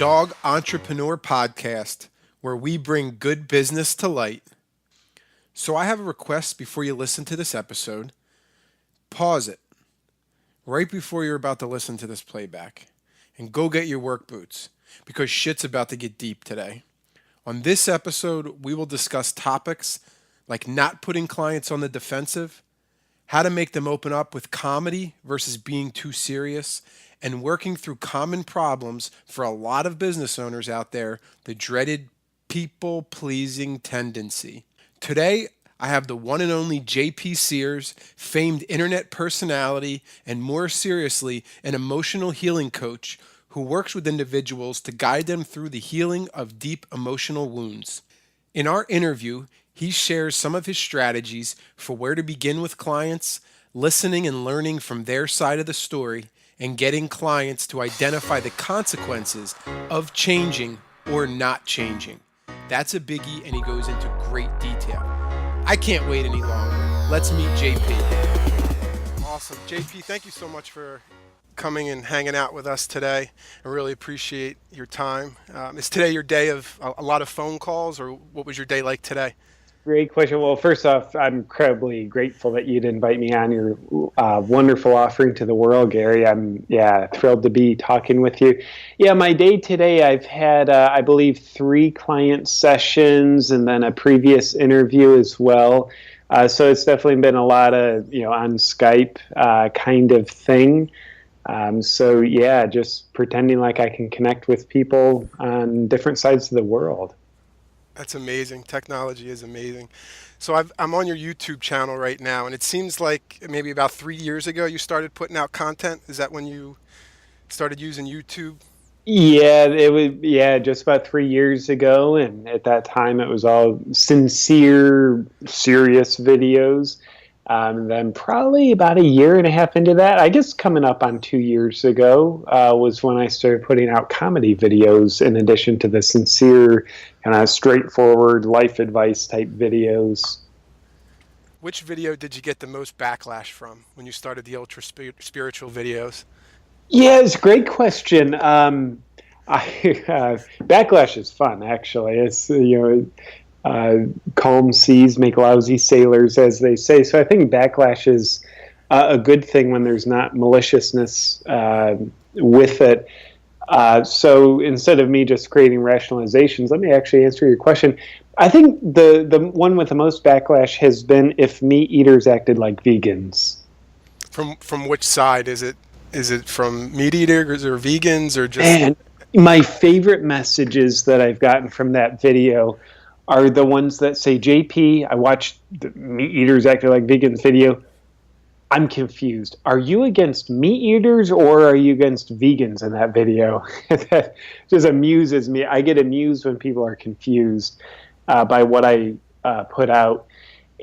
Dog Entrepreneur Podcast, where we bring good business to light. So I have a request before you listen to this episode. Pause it right before you're about to listen to this playback and go get your work boots because shit's about to get deep today. On this episode, we will discuss topics like not putting clients on the defensive, how to make them open up with comedy versus being too serious, and working through common problems for a lot of business owners out there, the dreaded people-pleasing tendency. Today, I have the one and only JP Sears, famed internet personality, and more seriously, an emotional healing coach who works with individuals to guide them through the healing of deep emotional wounds. In our interview, he shares some of his strategies for where to begin with clients, listening and learning from their side of the story, and getting clients to identify the consequences of changing or not changing. That's a biggie, and he goes into great detail. I can't wait any longer. Let's meet JP. Awesome. JP, thank you so much for coming and hanging out with us today. I really appreciate your time. Is today your day of a lot of phone calls, or what was your day like today? Great question. Well, first off, I'm incredibly grateful that you'd invite me on your wonderful offering to the world, Gary. I'm thrilled to be talking with you. Yeah, my day today, I've had, I believe, 3 client sessions and then a previous interview as well. So it's definitely been a lot of, on Skype kind of thing. Just pretending like I can connect with people on different sides of the world. That's amazing. Technology is amazing. So I'm on your YouTube channel right now, and it seems like maybe about 3 years ago you started putting out content. Is that when you started using YouTube? Yeah, it was just about 3 years ago, and at that time it was all sincere, serious videos. Then probably about a year and a half into that, I guess coming up on 2 years ago, was when I started putting out comedy videos in addition to the sincere, kind of straightforward life advice type videos. Which video did you get the most backlash from when you started the ultra spiritual videos? Yeah, it's a great question. Backlash is fun, actually. It's, calm seas make lousy sailors, as they say. So I think backlash is a good thing when there's not maliciousness with it. So instead of me just creating rationalizations, let me actually answer your question. I think the one with the most backlash has been if meat eaters acted like vegans. From which side? Is it from meat eaters or vegans or just? And my favorite messages that I've gotten from that video are the ones that say, JP, I watched the meat eaters acting like vegans video. I'm confused. Are you against meat eaters or are you against vegans in that video? That just amuses me. I get amused when people are confused by what I put out.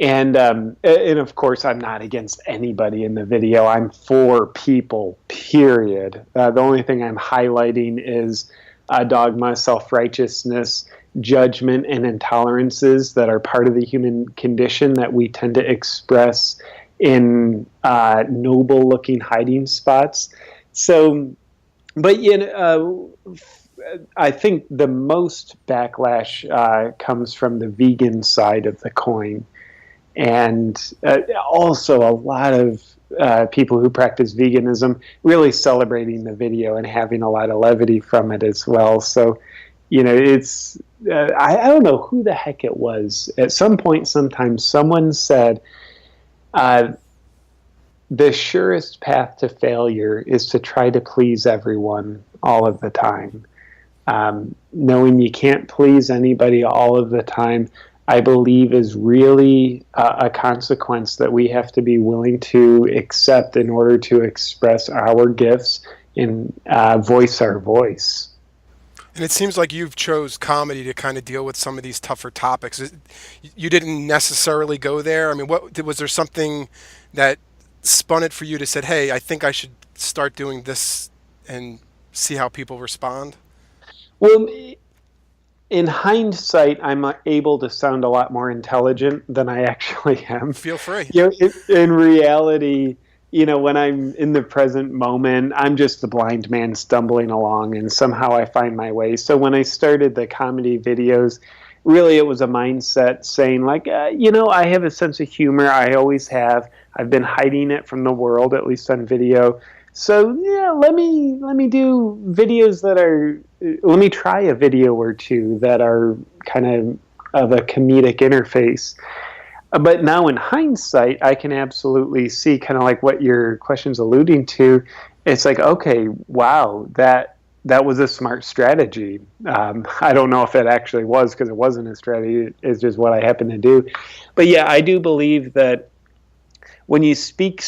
And of course, I'm not against anybody in the video. I'm for people, period. The only thing I'm highlighting is dogma, self-righteousness, judgment, and intolerances that are part of the human condition that we tend to express in noble-looking hiding spots. So, but I think the most backlash comes from the vegan side of the coin. And also a lot of people who practice veganism really celebrating the video and having a lot of levity from it as well. So, it's I don't know who the heck it was. At some point, sometimes someone said, the surest path to failure is to try to please everyone all of the time. Knowing you can't please anybody all of the time, I believe, is really a consequence that we have to be willing to accept in order to express our gifts and voice our voice. And it seems like you've chose comedy to kind of deal with some of these tougher topics. You didn't necessarily go there. I mean, was there something that spun it for you to said, hey, I think I should start doing this and see how people respond? Well, in hindsight, I'm able to sound a lot more intelligent than I actually am. Feel free. In reality, when I'm in the present moment, I'm just the blind man stumbling along, and somehow I find my way. So when I started the comedy videos, really it was a mindset saying like, I have a sense of humor. I always have. I've been hiding it from the world, at least on video. So yeah, let me do videos that are. Let me try a video or two that are kind of a comedic interface. But now in hindsight, I can absolutely see kind of like what your question's alluding to. It's like, okay, wow, that was a smart strategy. I don't know if it actually was, because it wasn't a strategy. It's just what I happened to do. But yeah, I do believe that when you speak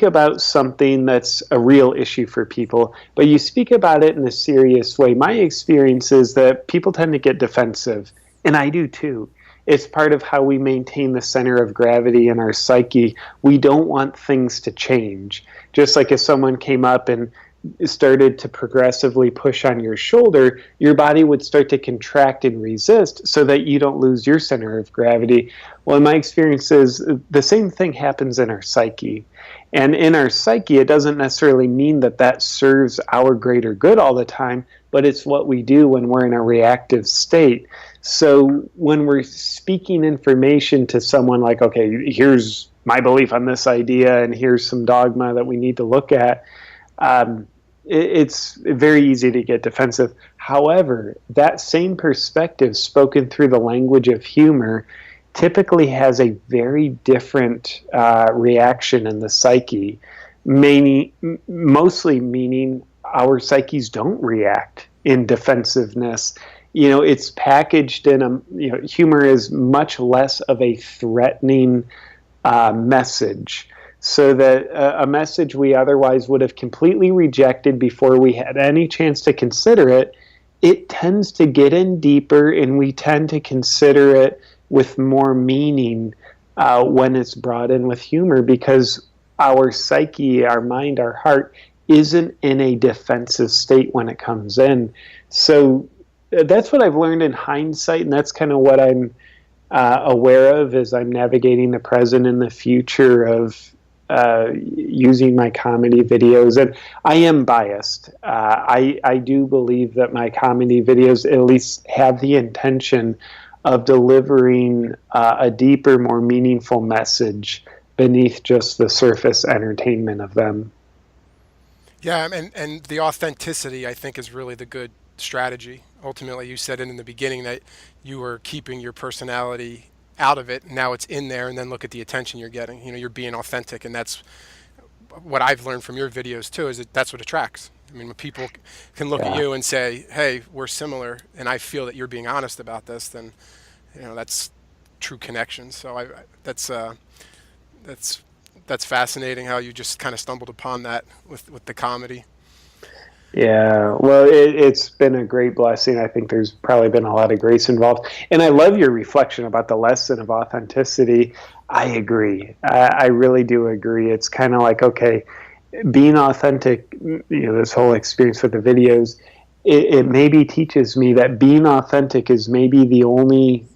about something that's a real issue for people, but you speak about it in a serious way, my experience is that people tend to get defensive, and I do too. It's part of how we maintain the center of gravity in our psyche. We don't want things to change. Just like if someone came up and started to progressively push on your shoulder, your body would start to contract and resist so that you don't lose your center of gravity. Well, in my experience is the same thing happens in our psyche. And in our psyche, it doesn't necessarily mean that that serves our greater good all the time, but it's what we do when we're in a reactive state. So when we're speaking information to someone like, okay, here's my belief on this idea, and here's some dogma that we need to look at, it's very easy to get defensive. However, that same perspective spoken through the language of humor typically has a very different reaction in the psyche, mostly meaning our psyches don't react in defensiveness. It's packaged in humor is much less of a threatening message, so that a message we otherwise would have completely rejected before we had any chance to consider it, it tends to get in deeper, and we tend to consider it with more meaning when it's brought in with humor, because our psyche, our mind, our heart isn't in a defensive state when it comes in. So that's what I've learned in hindsight, and that's kind of what I'm aware of as I'm navigating the present and the future of using my comedy videos. And I am biased. I do believe that my comedy videos at least have the intention of delivering a deeper, more meaningful message beneath just the surface entertainment of them. Yeah, and the authenticity, I think, is really the good strategy. Ultimately, you said it in the beginning that you were keeping your personality out of it. Now it's in there, and then look at the attention you're getting. You're being authentic, and that's what I've learned from your videos too. Is that that's what attracts. I mean, when people can look at Yeah. you and say, "Hey, we're similar," and I feel that you're being honest about this, then that's true connection. So that's that's fascinating how you just kind of stumbled upon that with the comedy. Yeah, well, it's been a great blessing. I think there's probably been a lot of grace involved. And I love your reflection about the lesson of authenticity. I agree. I really do agree. It's kind of like, okay, being authentic, this whole experience with the videos, it maybe teaches me that being authentic is maybe the only,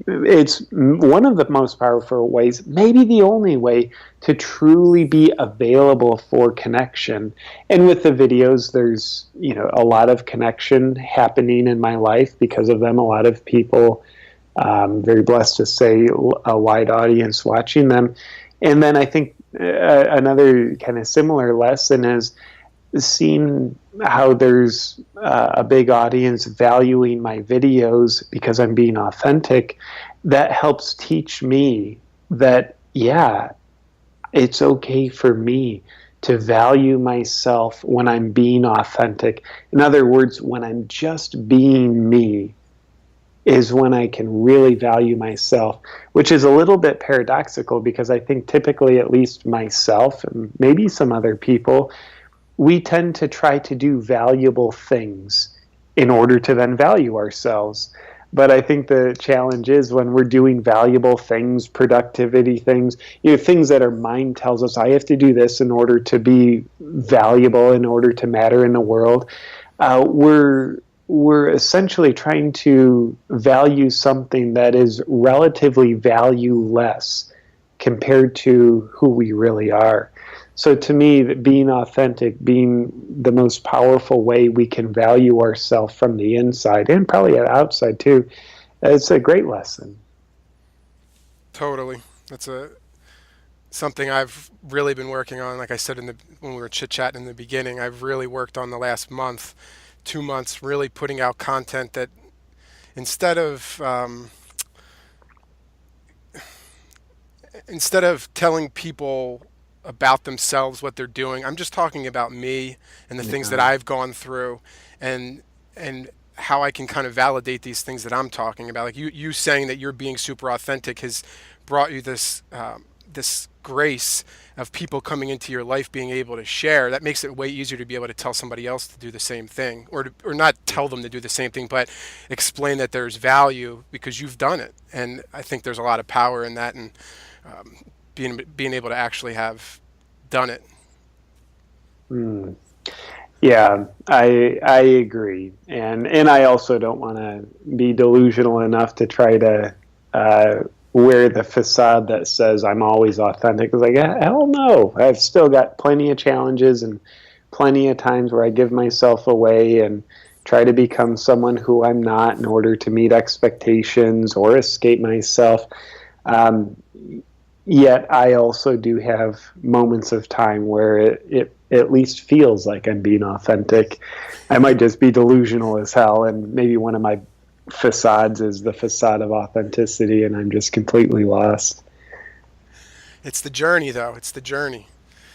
it's one of the most powerful ways, maybe the only way to truly be available for connection. And with the videos, there's, a lot of connection happening in my life because of them. A lot of people, very blessed to say, a wide audience watching them. And then I think another kind of similar lesson is seeing how there's a big audience valuing my videos because I'm being authentic. That helps teach me that, yeah, it's okay for me to value myself when I'm being authentic. In other words, when I'm just being me is when I can really value myself, which is a little bit paradoxical, because I think typically, at least myself and maybe some other people, we tend to try to do valuable things in order to then value ourselves. But I think the challenge is when we're doing valuable things, productivity things, things that our mind tells us, I have to do this in order to be valuable, in order to matter in the world. We're essentially trying to value something that is relatively valueless compared to who we really are. So to me, being authentic, being the most powerful way we can value ourselves from the inside and probably outside too, it's a great lesson. Totally. That's a something I've really been working on. Like I said when we were chit chatting in the beginning, I've really worked on the last month, 2 months, really putting out content that instead of instead of telling people about themselves, what they're doing, I'm just talking about me and the things that Yeah. I've gone through, and and how I can kind of validate these things that I'm talking about. Like you saying that you're being super authentic has brought you this grace of people coming into your life being able to share. That makes it way easier to be able to tell somebody else to do the same thing, or not tell them to do the same thing, but explain that there's value because you've done it. And I think there's a lot of power in that, and being able to actually have done it. Mm. Yeah, I agree, and I also don't want to be delusional enough to try to wear the facade that says I'm always authentic. It's like hell no, I've still got plenty of challenges and plenty of times where I give myself away and try to become someone who I'm not in order to meet expectations or escape myself. Um, Yet I also do have moments of time where it at least feels like I'm being authentic. I might just be delusional as hell, and maybe one of my facades is the facade of authenticity, and I'm just completely lost. It's the journey, though. It's the journey.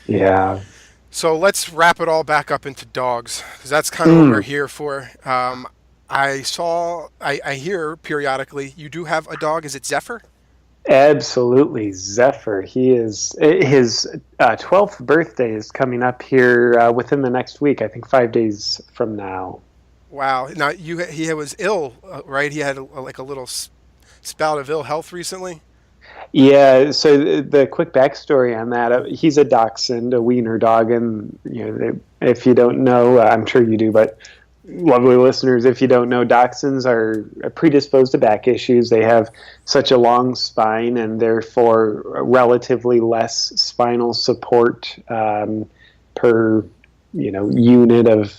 Yeah. So let's wrap it all back up into dogs, because that's kind of what we're Mm. here for. I hear periodically you do have a dog. Is it Zephyr? Absolutely, Zephyr. He is his 12th birthday is coming up here within the next week. I think 5 days from now. Wow. Now he was ill, right? He had like a little spout of ill health recently. Yeah. So the quick backstory on that: he's a dachshund, a wiener dog, and if you don't know, I'm sure you do, but lovely listeners, if you don't know, dachshunds are predisposed to back issues. They have such a long spine and therefore relatively less spinal support per unit of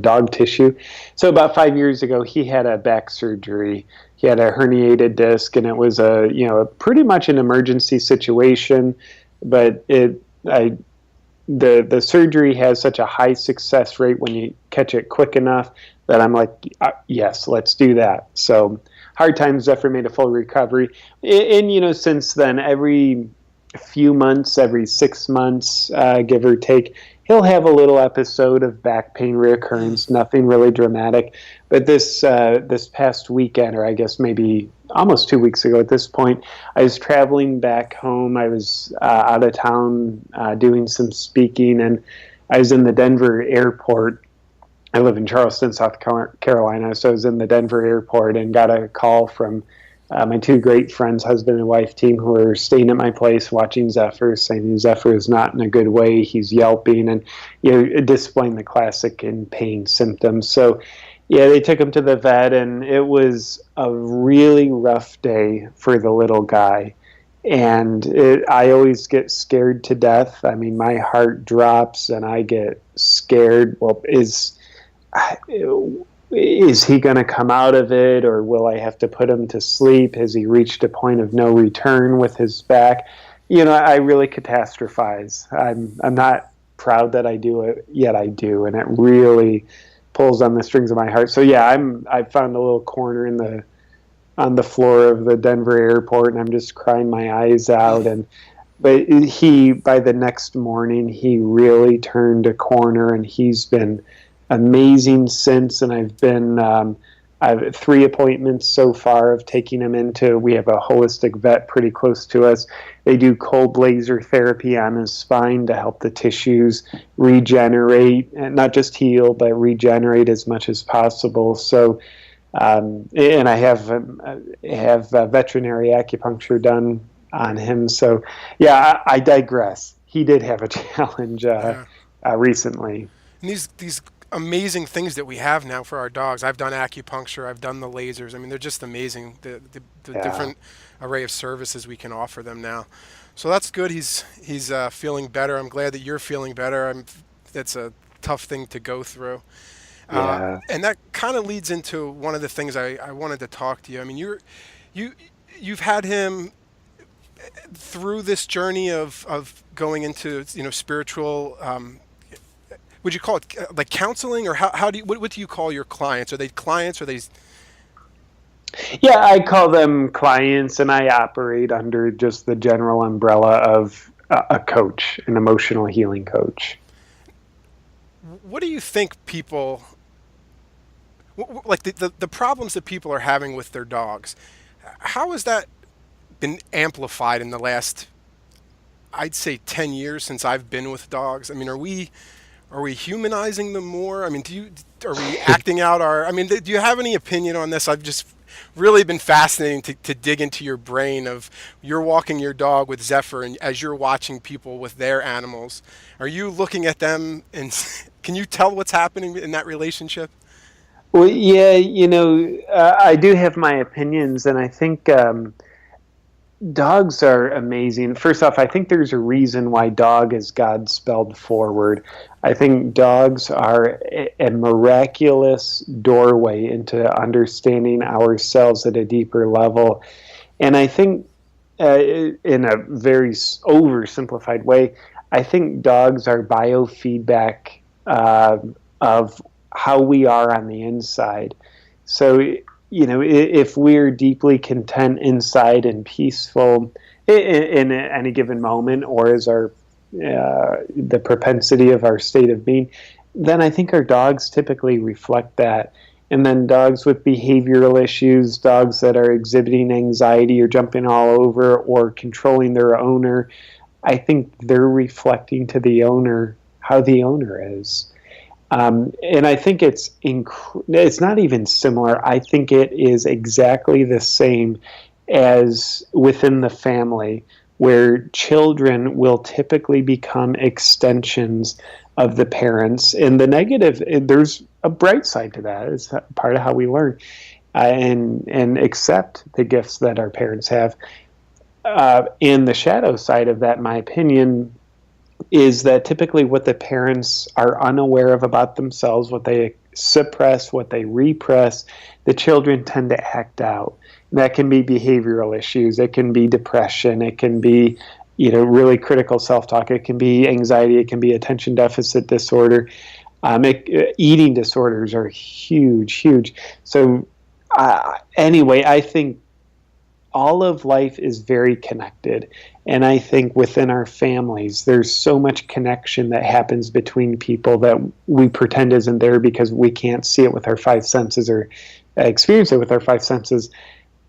dog tissue. So about 5 years ago, he had a back surgery. He had a herniated disc, and it was a pretty much an emergency situation. But the surgery has such a high success rate when you catch it quick enough that I'm like, yes, let's do that. So hard times, Zephyr made a full recovery. And since then, every few months, every 6 months, give or take, he'll have a little episode of back pain reoccurrence, nothing really dramatic. But this past weekend, or I guess maybe almost 2 weeks ago at this point, I was traveling back home. I was out of town doing some speaking, and I was in the Denver airport. I live in Charleston, South Carolina, so I was in the Denver airport and got a call from my two great friends, husband and wife team, who were staying at my place watching Zephyr, saying Zephyr is not in a good way. He's yelping and displaying the classic in pain symptoms. So yeah, they took him to the vet, and it was a really rough day for the little guy. And I always get scared to death. I mean, my heart drops and I get scared. Well, is he going to come out of it, or will I have to put him to sleep? Has he reached a point of no return with his back? I really catastrophize. I'm not proud that I do it, yet I do, and it really pulls on the strings of my heart. So yeah, I found a little corner on the floor of the Denver airport, and I'm just crying my eyes out. But by the next morning, he really turned a corner, and he's been amazing since. And I have 3 appointments so far of taking him we have a holistic vet pretty close to us. They do cold laser therapy on his spine to help the tissues regenerate, and not just heal, but regenerate as much as possible. So, and I have veterinary acupuncture done on him. So, yeah, I digress. He did have a challenge Yeah. recently. And these amazing things that we have now for our dogs. I've done acupuncture, I've done the lasers. I mean, they're just amazing. The Yeah. different array of services we can offer them now. So that's good. He's feeling better. I'm glad that you're feeling better. That's a tough thing to go through. Yeah. And that kind of leads into one of the things I wanted to talk to you. I mean, you you've had him through this journey of going into spiritual. Would you call it like counseling, or how do you what do you call your clients? Are they clients? Are they? Yeah, I call them clients, and I operate under just the general umbrella of a coach, an emotional healing coach. What do you think people like the problems that people are having with their dogs? How has that been amplified in the last, I'd say, 10 years since I've been with dogs? I mean, are we humanizing them more? I mean, are we acting out our? I mean, do you have any opinion on this? I've just really been fascinating to dig into your brain of you're walking your dog with Zephyr, and as you're watching people with their animals, are you looking at them and can you tell what's happening in that relationship? Well, yeah, I do have my opinions, and I think dogs are amazing. First off, I think there's a reason why dog is God spelled forward. I think dogs are a miraculous doorway into understanding ourselves at a deeper level. And I think, in a very oversimplified way, I think dogs are biofeedback of how we are on the inside. So, if we're deeply content inside and peaceful in any given moment, or is our the propensity of our state of being, then I think our dogs typically reflect that. And then dogs with behavioral issues, dogs that are exhibiting anxiety or jumping all over or controlling their owner, I think they're reflecting to the owner how the owner is. And I think it's not even similar. I think it is exactly the same as within the family, where children will typically become extensions of the parents. And the negative, there's a bright side to that. It's part of how we learn and accept the gifts that our parents have. And the shadow side of that, in my opinion, is that typically what the parents are unaware of about themselves, what they suppress, what they repress, the children tend to act out. That can be behavioral issues, it can be depression, it can be really critical self-talk, it can be anxiety, it can be attention deficit disorder. Eating disorders are huge, huge. So anyway, I think all of life is very connected. And I think within our families, there's so much connection that happens between people that we pretend isn't there because we can't see it with our five senses or experience it with our five senses.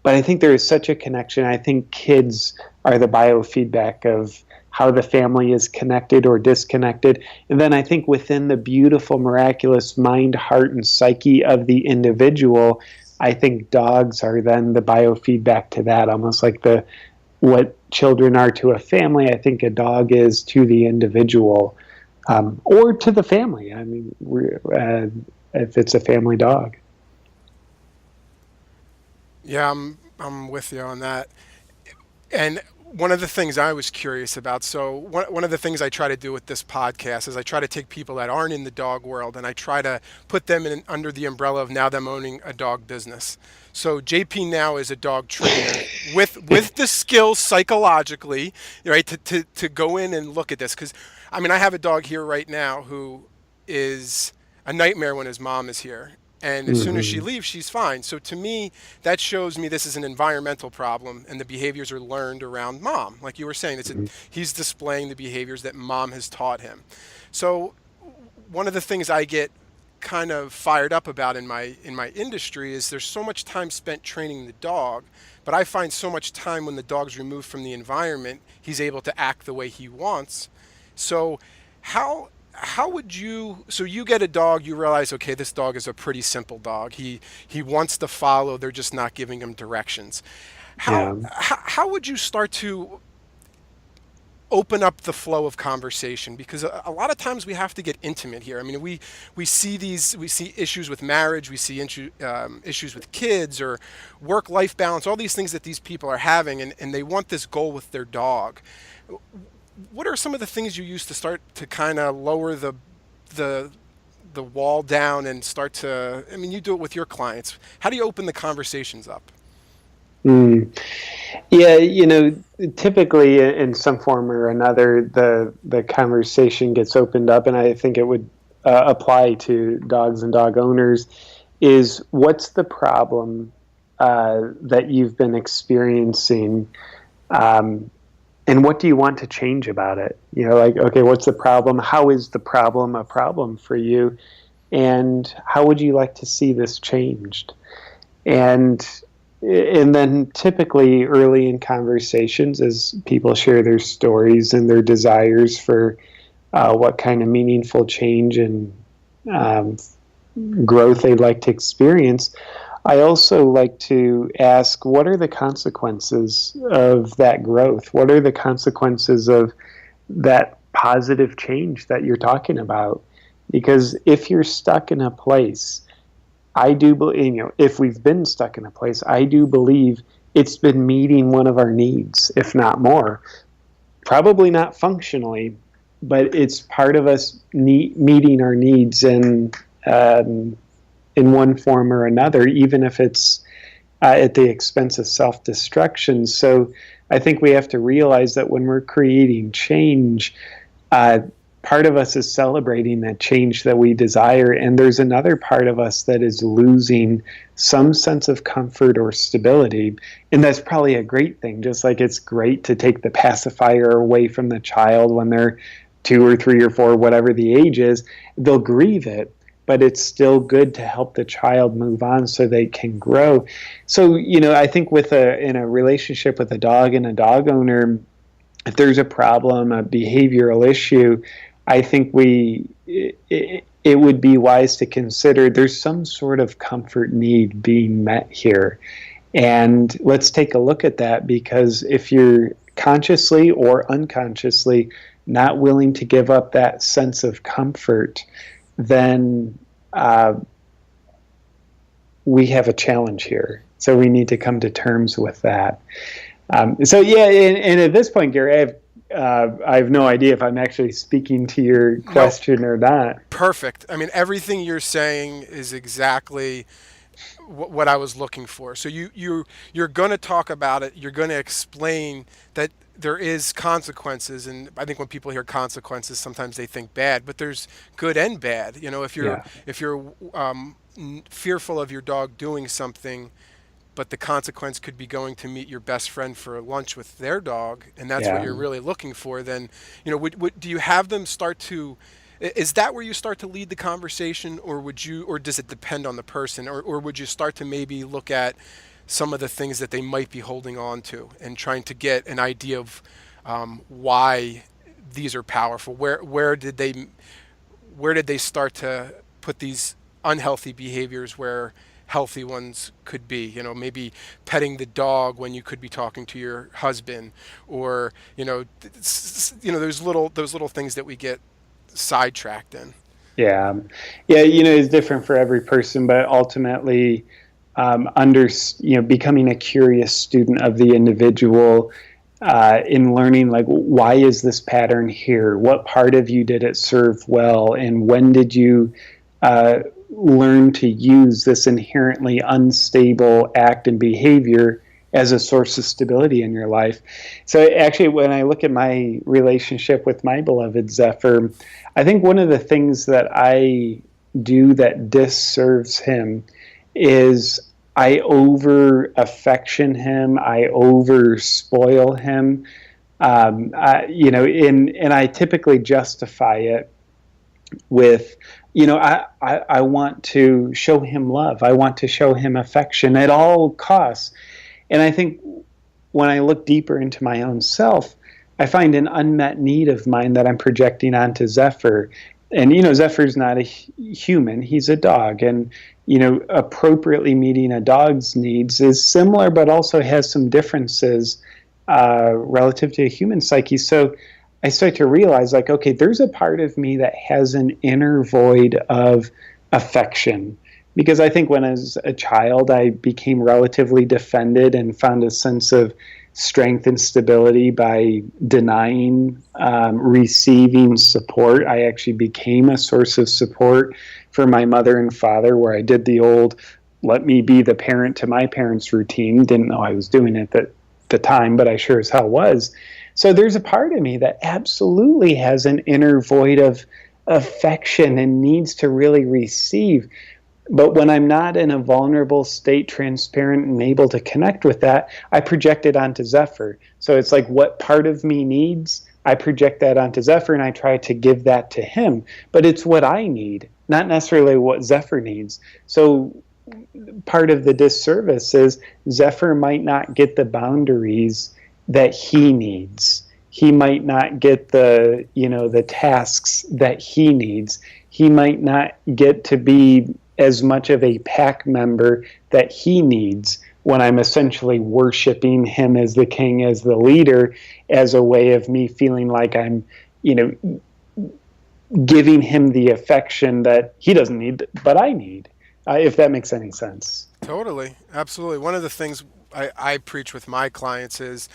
But I think there is such a connection. I think kids are the biofeedback of how the family is connected or disconnected. And then I think within the beautiful, miraculous mind, heart, and psyche of the individual, I think dogs are then the biofeedback to that, almost like what children are to a family. I think a dog is to the individual, or to the family. I mean, if it's a family dog. Yeah, I'm with you on that. And one of the things I was curious about, so one of the things I try to do with this podcast is I try to take people that aren't in the dog world and I try to put them in under the umbrella of now them owning a dog business. So JP now is a dog trainer with the skills psychologically, right, to go in and look at this. Because I mean, I have a dog here right now who is a nightmare when his mom is here. And as soon as she Mm-hmm. leaves, she's fine. So to me, that shows me this is an environmental problem, and the behaviors are learned around mom. Like you were saying, he's displaying the behaviors that mom has taught him. So one of the things I get kind of fired up about in my industry is there's so much time spent training the dog, but I find so much time when the dog's removed from the environment, he's able to act the way he wants. So how would you, so you get a dog, you realize, okay, this dog is a pretty simple dog, he wants to follow, they're just not giving him directions. how Yeah. how would you start to open up the flow of conversation, because a lot of times we have to get intimate here. I mean, we see issues with marriage, we see issues with kids or work-life balance, all these things that these people are having, and they want this goal with their dog. What are some of the things you use to start to kind of lower the the wall down and start to, I mean, you do it with your clients. How do you open the conversations up? Mm. Yeah, typically in some form or another, the conversation gets opened up, and I think it would apply to dogs and dog owners. Is what's the problem that you've been experiencing, and what do you want to change about it? Like, okay, what's the problem? How is the problem a problem for you, and how would you like to see this changed? And then typically early in conversations, as people share their stories and their desires for what kind of meaningful change and growth they'd like to experience, I also like to ask, what are the consequences of that growth? What are the consequences of that positive change that you're talking about? Because if you're stuck in a place, I do believe, if we've been stuck in a place, I do believe it's been meeting one of our needs, if not more. Probably not functionally, but it's part of us meeting our needs in one form or another, even if it's at the expense of self-destruction. So I think we have to realize that when we're creating change, part of us is celebrating that change that we desire, and there's another part of us that is losing some sense of comfort or stability, and that's probably a great thing. Just like it's great to take the pacifier away from the child when they're 2 or 3 or 4, whatever the age is, they'll grieve it, but it's still good to help the child move on so they can grow. So, I think in a relationship with a dog and a dog owner, if there's a problem, a behavioral issue, I think it would be wise to consider there's some sort of comfort need being met here. And let's take a look at that, because if you're consciously or unconsciously not willing to give up that sense of comfort, then we have a challenge here. So we need to come to terms with that. And at this point, Gary, I have no idea if I'm actually speaking to your question or not. Perfect. I mean, everything you're saying is exactly what I was looking for. So you're going to talk about it. You're going to explain that there is consequences, and I think when people hear consequences, sometimes they think bad, but there's good and bad. If you're fearful of your dog doing something, but the consequence could be going to meet your best friend for lunch with their dog, and that's what you're really looking for, then, do you have them start to, is that where you start to lead the conversation, or does it depend on the person, or would you start to maybe look at some of the things that they might be holding on to and trying to get an idea of why these are powerful? Where did they start to put these unhealthy behaviors where healthy ones could be? Maybe petting the dog when you could be talking to your husband, or those little things that we get sidetracked in. Yeah, it's different for every person, but ultimately, becoming a curious student of the individual, in learning, like, why is this pattern here? What part of you did it serve well, and when did you learn to use this inherently unstable act and behavior as a source of stability in your life? So actually, when I look at my relationship with my beloved Zephyr, I think one of the things that I do that disserves him is I over affection him, I over spoil him, and I typically justify it with, I want to show him love. I want to show him affection at all costs. And I think when I look deeper into my own self, I find an unmet need of mine that I'm projecting onto Zephyr. And, Zephyr's not a human, he's a dog. And, appropriately meeting a dog's needs is similar, but also has some differences relative to a human psyche. So I start to realize, like, okay, there's a part of me that has an inner void of affection. Because I think when as a child, I became relatively defended and found a sense of strength and stability by denying receiving support. I actually became a source of support for my mother and father, where I did the old let me be the parent to my parents routine. Didn't know I was doing it at the time, but I sure as hell was. So there's a part of me that absolutely has an inner void of affection and needs to really receive. But when I'm not in a vulnerable state, transparent, and able to connect with that, I project it onto Zephyr. So it's like what part of me needs, I project that onto Zephyr and I try to give that to him. But it's what I need, not necessarily what Zephyr needs. So part of the disservice is Zephyr might not get the boundaries that he needs. He might not get the, the tasks that he needs. He might not get to be as much of a pack member that he needs when I'm essentially worshiping him as the king, as the leader, as a way of me feeling like I'm, giving him the affection that he doesn't need, but I need, if that makes any sense. Totally. Absolutely. One of the things I preach with my clients is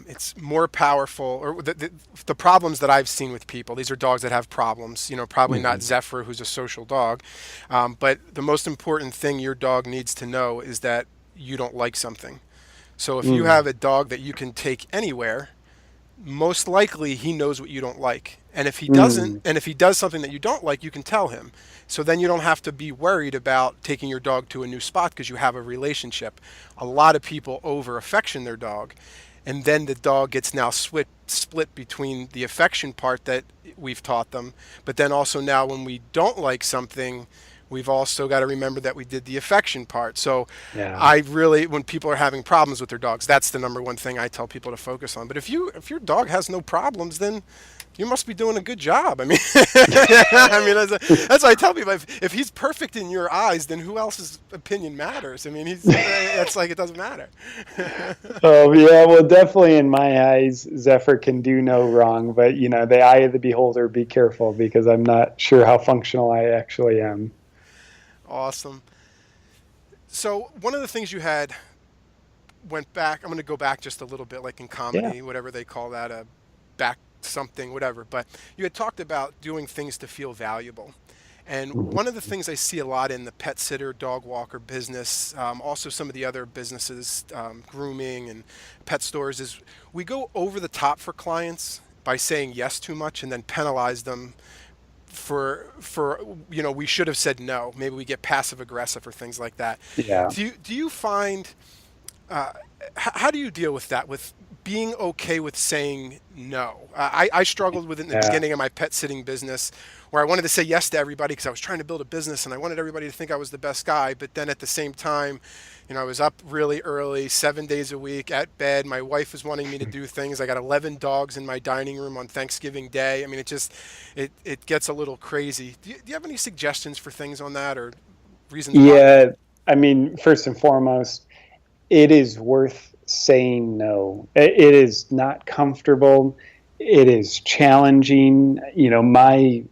it's more powerful, or the problems that I've seen with people. These are dogs that have problems, probably not Zephyr, who's a social dog. But the most important thing your dog needs to know is that you don't like something. So if you have a dog that you can take anywhere, most likely he knows what you don't like. And if he doesn't, and if he does something that you don't like, you can tell him. So then you don't have to be worried about taking your dog to a new spot because you have a relationship. A lot of people over affection their dog. And then the dog gets now split between the affection part that we've taught them, but then also now when we don't like something, we've also got to remember that we did the affection part. So Yeah. I really, when people are having problems with their dogs, that's the number one thing I tell people to focus on. But if your dog has no problems, then you must be doing a good job. I mean, that's why I tell people, if he's perfect in your eyes, then who else's opinion matters? I mean, it's like it doesn't matter. Oh, yeah, well, definitely in my eyes, Zephyr can do no wrong, but, the eye of the beholder, be careful, because I'm not sure how functional I actually am. Awesome. So one of the things you had went back, I'm going to go back just a little bit, like in comedy, Yeah. whatever they call that, a back something, whatever. But you had talked about doing things to feel valuable. And one of the things I see a lot in the pet sitter, dog walker business, also some of the other businesses, grooming and pet stores, is we go over the top for clients by saying yes too much and then penalize them for we should have said no. Maybe we get passive aggressive or things like that. Yeah. Do you find how do you deal with that, with being okay with saying no? I struggled with it in the Yeah. beginning of my pet sitting business, where I wanted to say yes to everybody because I was trying to build a business and I wanted everybody to think I was the best guy. But then at the same time, I was up really early, 7 days a week at bed. My wife was wanting me to do things. I got 11 dogs in my dining room on Thanksgiving Day. I mean, it gets a little crazy. Do you have any suggestions for things on that, or reasons why? Yeah. I mean, first and foremost, it is worth saying no. It is not comfortable. It is challenging.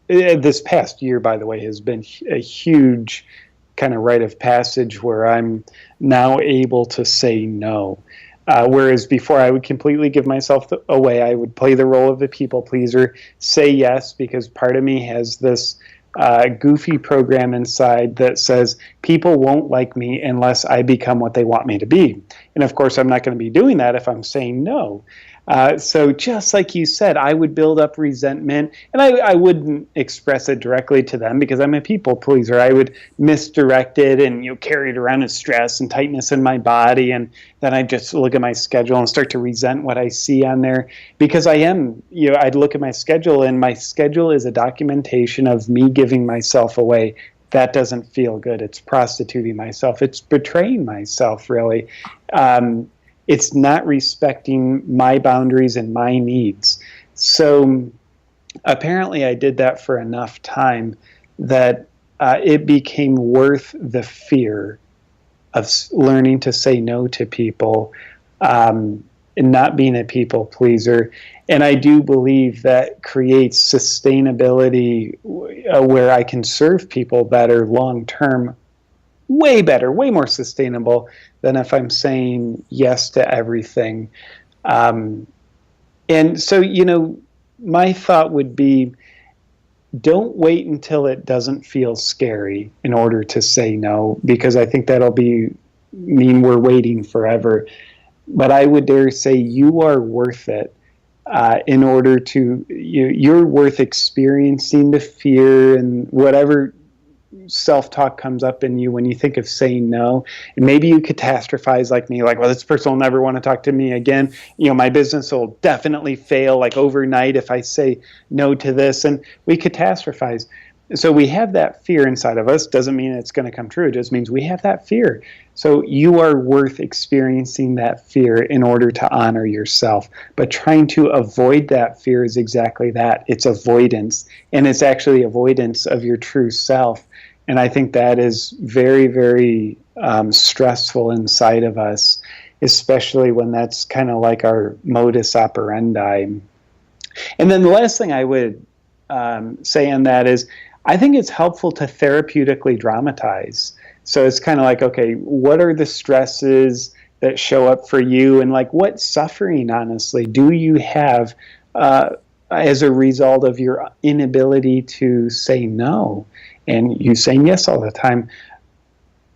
This past year, by the way, has been a huge kind of rite of passage where I'm now able to say no. Whereas before I would completely give myself away, I would play the role of the people pleaser, say yes, because part of me has this goofy program inside that says people won't like me unless I become what they want me to be. And of course, I'm not going to be doing that if I'm saying no. So just like you said, I would build up resentment, and I wouldn't express it directly to them because I'm a people pleaser. I would misdirect it and carry it around as stress and tightness in my body, and then I'd just look at my schedule and start to resent what I see on there because I am, I'd look at my schedule, and my schedule is a documentation of me giving myself away. That doesn't feel good. It's prostituting myself. It's betraying myself, really. It's not respecting my boundaries and my needs. So apparently I did that for enough time that it became worth the fear of learning to say no to people. and not being a people pleaser. And I do believe that creates sustainability where I can serve people better long term, way better, way more sustainable than if I'm saying yes to everything. Um, and so, my thought would be, don't wait until it doesn't feel scary in order to say no, because I think that'll mean we're waiting forever. But I would dare say you are worth it. In order to, you're worth experiencing the fear and whatever self-talk comes up in you when you think of saying no. And maybe you catastrophize like me, like, well, this person will never want to talk to me again. My business will definitely fail like overnight if I say no to this. And we catastrophize. So we have that fear inside of us. Doesn't mean it's going to come true. It just means we have that fear. So you are worth experiencing that fear in order to honor yourself. But trying to avoid that fear is exactly that. It's avoidance. And it's actually avoidance of your true self. And I think that is very, very stressful inside of us, especially when that's kind of like our modus operandi. And then the last thing I would say on that is, I think it's helpful to therapeutically dramatize. So it's kind of like, okay, what are the stresses that show up for you? And like, what suffering, honestly, do you have as a result of your inability to say no? And you saying yes all the time.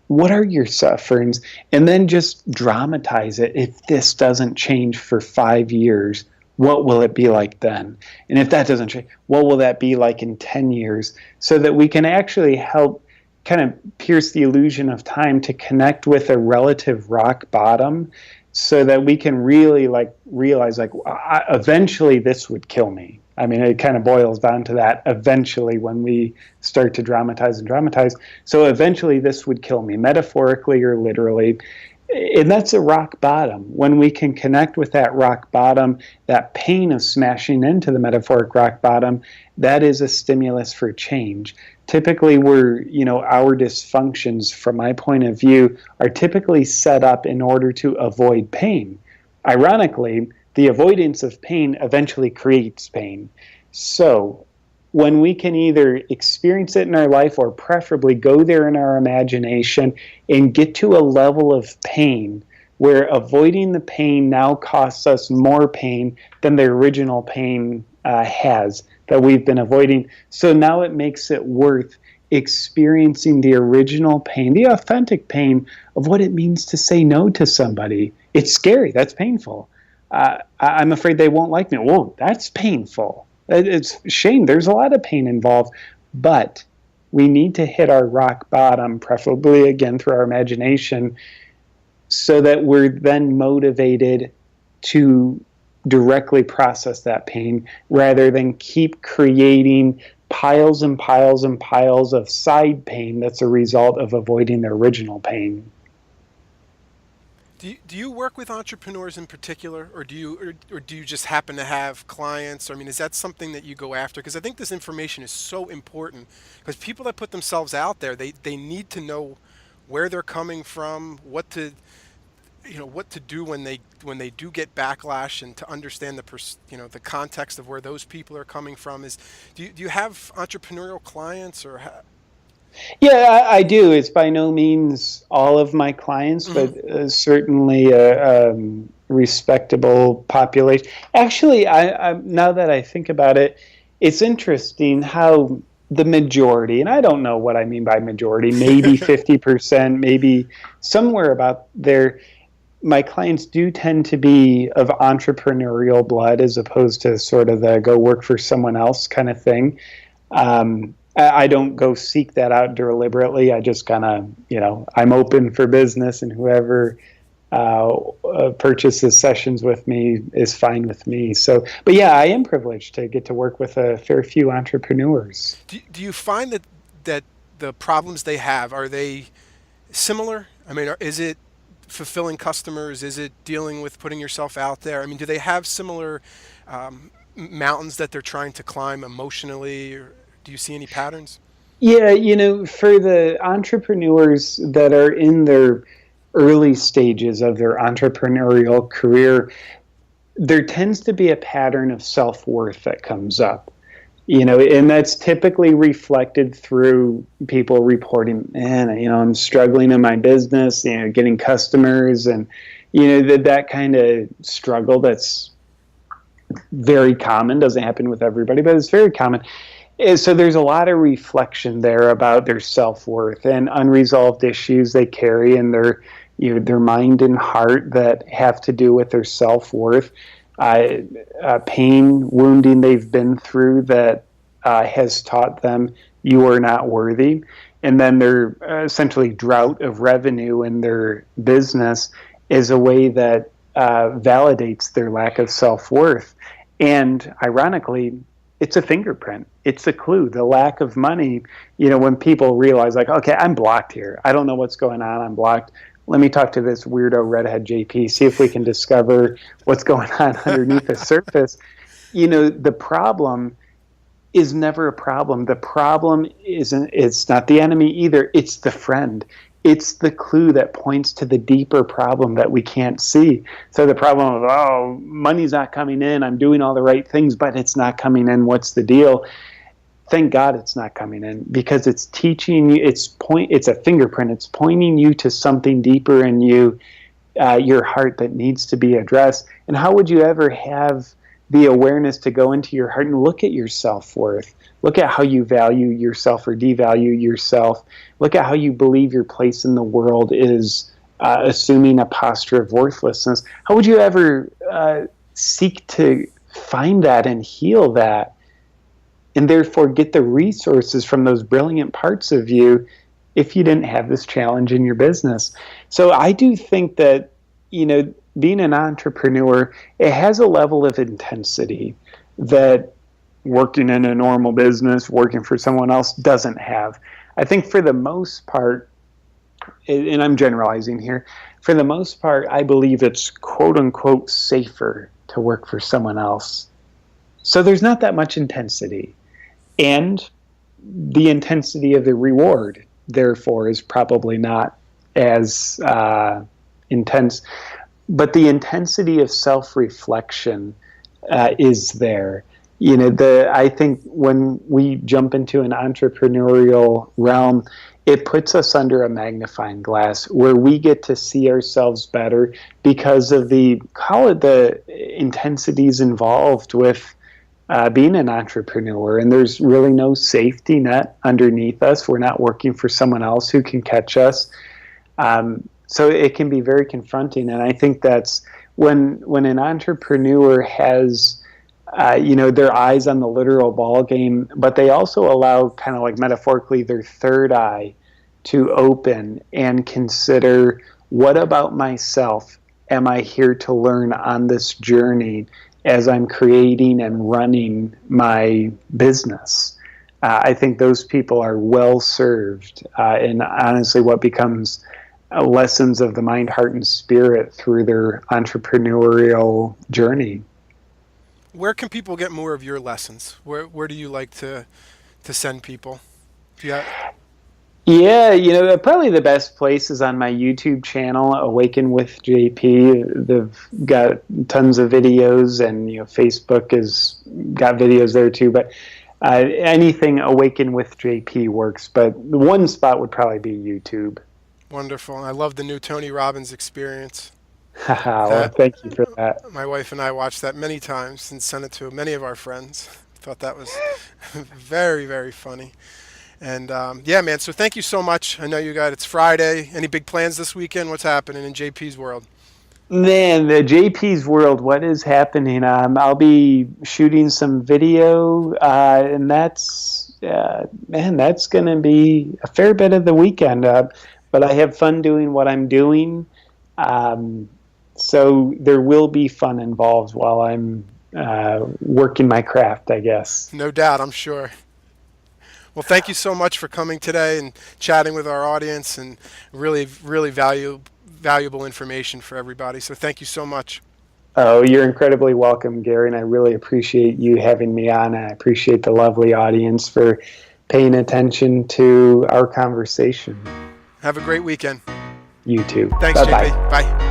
What are your sufferings? And then just dramatize it. If this doesn't change for 5 years, what will it be like then? And if that doesn't change, what will that be like in 10 years? So that we can actually help kind of pierce the illusion of time to connect with a relative rock bottom, so that we can really realize eventually this would kill me. I mean, it kind of boils down to that eventually when we start to dramatize and dramatize. So eventually this would kill me, metaphorically or literally. And that's a rock bottom. When we can connect with that rock bottom, that pain of smashing into the metaphoric rock bottom, that is a stimulus for change. Typically, our dysfunctions, from my point of view, are typically set up in order to avoid pain. Ironically, the avoidance of pain eventually creates pain. So when we can either experience it in our life or preferably go there in our imagination and get to a level of pain where avoiding the pain now costs us more pain than the original pain has that we've been avoiding. So now it makes it worth experiencing the original pain, the authentic pain of what it means to say no to somebody. It's scary. That's painful. I'm afraid they won't like me. Whoa, that's painful. It's a shame. There's a lot of pain involved, but we need to hit our rock bottom, preferably again through our imagination, so that we're then motivated to directly process that pain rather than keep creating piles and piles and piles of side pain that's a result of avoiding the original pain. Do you work with entrepreneurs in particular, or do you just happen to have clients? I mean, is that something that you go after? Because I think this information is so important. Because people that put themselves out there, they need to know where they're coming from, what to do when they do get backlash, and to understand the context of where those people are coming from. Do you have entrepreneurial clients or? Yeah, I do. It's by no means all of my clients, but certainly a respectable population. Actually, I now that I think about it, it's interesting how the majority, and I don't know what I mean by majority, maybe 50%, maybe somewhere about there, my clients do tend to be of entrepreneurial blood as opposed to sort of the go work for someone else kind of thing. I don't go seek that out deliberately. I just kind of, I'm open for business, and whoever purchases sessions with me is fine with me. So, but yeah, I am privileged to get to work with a fair few entrepreneurs. Do you find that the problems they have, are they similar? I mean, is it fulfilling customers? Is it dealing with putting yourself out there? I mean, do they have similar mountains that they're trying to climb emotionally? Or do you see any patterns? Yeah, for the entrepreneurs that are in their early stages of their entrepreneurial career, there tends to be a pattern of self-worth that comes up, and that's typically reflected through people reporting, man, I'm struggling in my business, getting customers, and that kind of struggle that's very common. Doesn't happen with everybody, but it's very common. So there's a lot of reflection there about their self-worth and unresolved issues they carry in their mind and heart that have to do with their self-worth, pain, wounding they've been through that has taught them you are not worthy, and then their essentially drought of revenue in their business is a way that validates their lack of self-worth. And ironically, it's a fingerprint. It's a clue. The lack of money, when people realize, like, okay, I'm blocked here. I don't know what's going on. I'm blocked. Let me talk to this weirdo redhead JP, see if we can discover what's going on underneath the surface. The problem is never a problem. The problem it's not the enemy either. It's the friend. It's the clue that points to the deeper problem that we can't see. So the problem of, money's not coming in, I'm doing all the right things, but it's not coming in. What's the deal? Thank God it's not coming in, because it's teaching you, it's a fingerprint. It's pointing you to something deeper in you, your heart, that needs to be addressed. And how would you ever have the awareness to go into your heart and look at your self-worth? Look at how you value yourself or devalue yourself. Look at how you believe your place in the world is assuming a posture of worthlessness. How would you ever seek to find that and heal that, and therefore get the resources from those brilliant parts of you, if you didn't have this challenge in your business? So I do think that, being an entrepreneur, it has a level of intensity that working in a normal business, working for someone else, doesn't have. I think for the most part, and I'm generalizing here, for the most part, I believe it's quote unquote safer to work for someone else. So there's not that much intensity. And the intensity of the reward, therefore, is probably not as intense. But the intensity of self-reflection is there. I think when we jump into an entrepreneurial realm, it puts us under a magnifying glass where we get to see ourselves better because of the intensities involved with being an entrepreneur. And there's really no safety net underneath us. We're not working for someone else who can catch us. So it can be very confronting. And I think that's when an entrepreneur has their eyes on the literal ball game, but they also allow, kind of like metaphorically, their third eye to open and consider, what about myself am I here to learn on this journey as I'm creating and running my business? I think those people are well served, and honestly what becomes lessons of the mind, heart, and spirit through their entrepreneurial journey. Where can people get more of your lessons? Where do you like to send people? Yeah, probably the best place is on my YouTube channel, Awaken with JP. They've got tons of videos, and Facebook has got videos there too. But anything Awaken with JP works. But the one spot would probably be YouTube. Wonderful. I love the new Tony Robbins experience. Well, thank you for that. My wife and I watched that many times and sent it to many of our friends. Thought that was very, very funny. And yeah, man, so thank you so much. I know it's Friday. Any big plans this weekend? What's happening in JP's world? Man, the JP's world, what is happening? I'll be shooting some video, and that's going to be a fair bit of the weekend. But I have fun doing what I'm doing. So there will be fun involved while I'm working my craft, I guess. No doubt, I'm sure. Well, thank you so much for coming today and chatting with our audience, and really, really valuable information for everybody. So thank you so much. Oh, you're incredibly welcome, Gary, and I really appreciate you having me on. I appreciate the lovely audience for paying attention to our conversation. Have a great weekend. You too. Thanks, Bye-bye. JP. Bye.